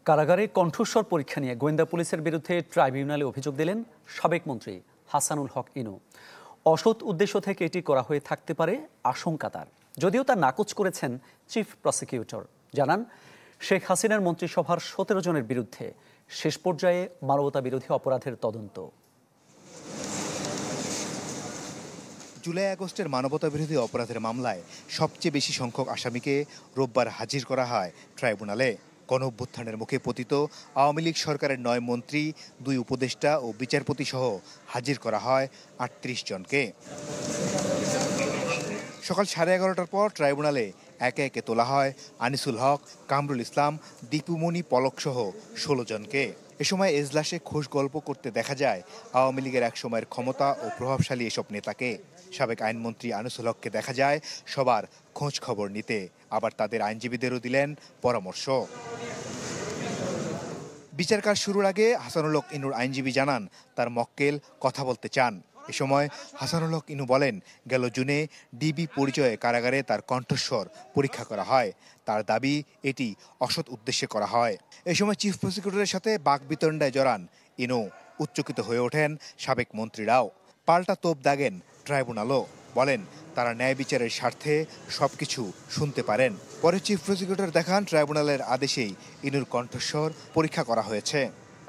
কারাগারে কণ্ঠস্বর পরীক্ষা নিয়ে গোয়েন্দা পুলিশের বিরুদ্ধে ট্রাইব্যুনালে অভিযোগ দিলেন সাবেক মন্ত্রী হাসানুল হক ইনু। অসৎ উদ্দেশ্য থেকে এটি করা হয়ে থাকতে পারে আশঙ্কা তার, যদিও তা নাকচ করেছেন চিফ প্রসিকিউটর। জানান, শেখ হাসিনার মন্ত্রিসভার ১৭ জনের বিরুদ্ধে শেষ পর্যায়ে মানবতা বিরোধী অপরাধের তদন্ত। জুলাই আগস্টের মানবতা বিরোধী অপরাধের মামলায় সবচেয়ে বেশি সংখ্যক আসামিকে রোববার হাজির করা হয় ট্রাইব্যুনালে। গণঅভ্যুত্থানের মুখে পতিত আওয়ামী লীগ সরকারের ৯ মন্ত্রী, ২ উপদেষ্টা ও বিচারপতি সহ হাজির করা হয় ৩৮ জনকে। সকাল 11:30টার পর ট্রাইব্যুনালে একে একে তোলা হয় আনিসুল হক, কামরুল ইসলাম, দীপুমণি পলক সহ ১৬ জনকে। এ সময় এজলাসে খোশ গল্প করতে দেখা যায় আওয়ামী লীগের এক সময়ের ক্ষমতা ও প্রভাবশালী এসব নেতাকে। সাবেক আইনমন্ত্রী আনিসুল হককে দেখা যায় সবার খোঁজ খবর নিতে, আবার তাদের আইনজীবীদেরও দিলেন পরামর্শ। বিচার কাজ শুরুর আগে হাসানুল হক ইনুর আইনজীবী জানান তার মক্কেল কথা বলতে চান। এ সময় হাসানুল হক ইনু বলেন, গেল জুনে ডিবি পরিচয়ে কারাগারে তার কণ্ঠস্বর পরীক্ষা করা হয়। তার দাবি এটি অসৎ উদ্দেশ্যে করা হয়। এ সময় চিফ প্রসিকিউটরের সাথে বাকবিতণ্ডায় জড়ান ইনু। উচ্চকিত হয়ে ওঠেন সাবেক মন্ত্রীরাও। পাল্টা তোপ দাগেন ট্রাইব্যুনালও, বলেন তারা ন্যায় বিচারের স্বার্থে সবকিছু শুনতে পারেন। পরে চিফ প্রসিকিউটর দেখান ট্রাইব্যুনালের আদেশেই ইনুর কণ্ঠস্বর পরীক্ষা করা হয়েছে।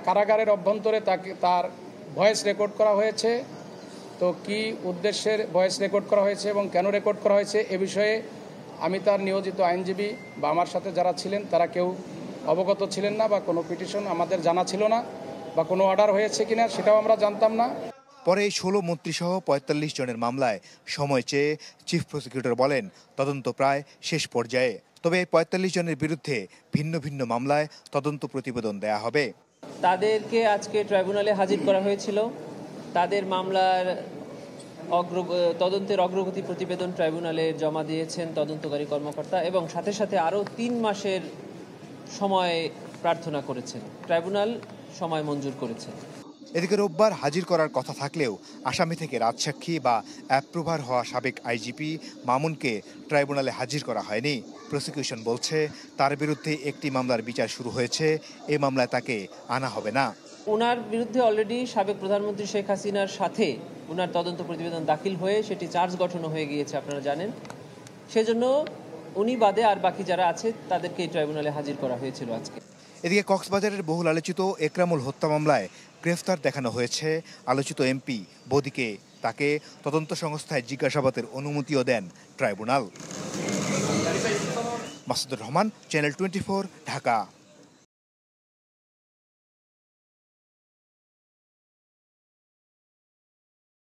কারাগারের অভ্যন্তরে তার ভয়েস রেকর্ড করা হয়েছে। তো কি উদ্দেশ্যের ভয়েস রেকর্ড করা হয়েছে এবং কেন রেকর্ড করা হয়েছে এ বিষয়ে আমি তার নিয়োজিত আইনজীবী বা আমার সাথে যারা ছিলেন তারা কেউ অবগত ছিলেন না, বা কোনো পিটিশন আমাদের জানা ছিল না, বা কোনো অর্ডার হয়েছে কিনা সেটাও আমরা জানতাম না। পরে ১৬ মন্ত্রীসহ ৪৫ জনের মামলায় সময় চেয়ে চিফ প্রসিকিউটর বলেন তদন্ত প্রায় শেষ পর্যায়ে। তবে ৪৫ জনের বিরুদ্ধে ভিন্ন ভিন্ন মামলায় তদন্ত প্রতিবেদন দেয়া হবে। তাদেরকে আজকে ট্রাইব্যুনালে হাজির করা হয়েছিল। তাদের মামলার তদন্তের অগ্রগতি প্রতিবেদন ট্রাইব্যুনালে জমা দিয়েছেন তদন্তকারী কর্মকর্তা, এবং সাথে সাথে আরও ৩ মাসের সময় প্রার্থনা করেছেন। ট্রাইব্যুনাল সময় মঞ্জুর করেছে। এদিকে রোববার হাজির করার কথা থাকলেও আসামি থেকে রাজসাক্ষী বা অ্যাপ্রুভার হওয়া সাবেক আইজিপি মামুনকে ট্রাইব্যুনালে হাজির করা হয়নি। প্রসিকিউশন বলছে তার বিরুদ্ধে একটি মামলার বিচার শুরু হয়েছে, এই মামলায় তাকে আনা হবে না। ওনার বিরুদ্ধে অলরেডি সাবেক প্রধানমন্ত্রী শেখ হাসিনার সাথে ওনার তদন্ত প্রতিবেদন দাখিল হয়ে সেটি চার্জ গঠন হয়ে গিয়েছে, আপনারা জানেন। সেজন্য উনি বাদে আর বাকি যারা আছে তাদেরকে এই ট্রাইব্যুনালে হাজির করা হয়েছিল আজকে। এদিকে কক্সবাজারের বহুল আলোচিত একরামুল হত্যা মামলায় গ্রেফতার দেখানো হয়েছে আলোচিত এমপি বদিকে। তাকে তদন্ত সংস্থায় জিজ্ঞাসাবাদের অনুমতিও দেন ট্রাইব্যুনাল। মাসুদুর রহমান, চ্যানেল 24, ঢাকা।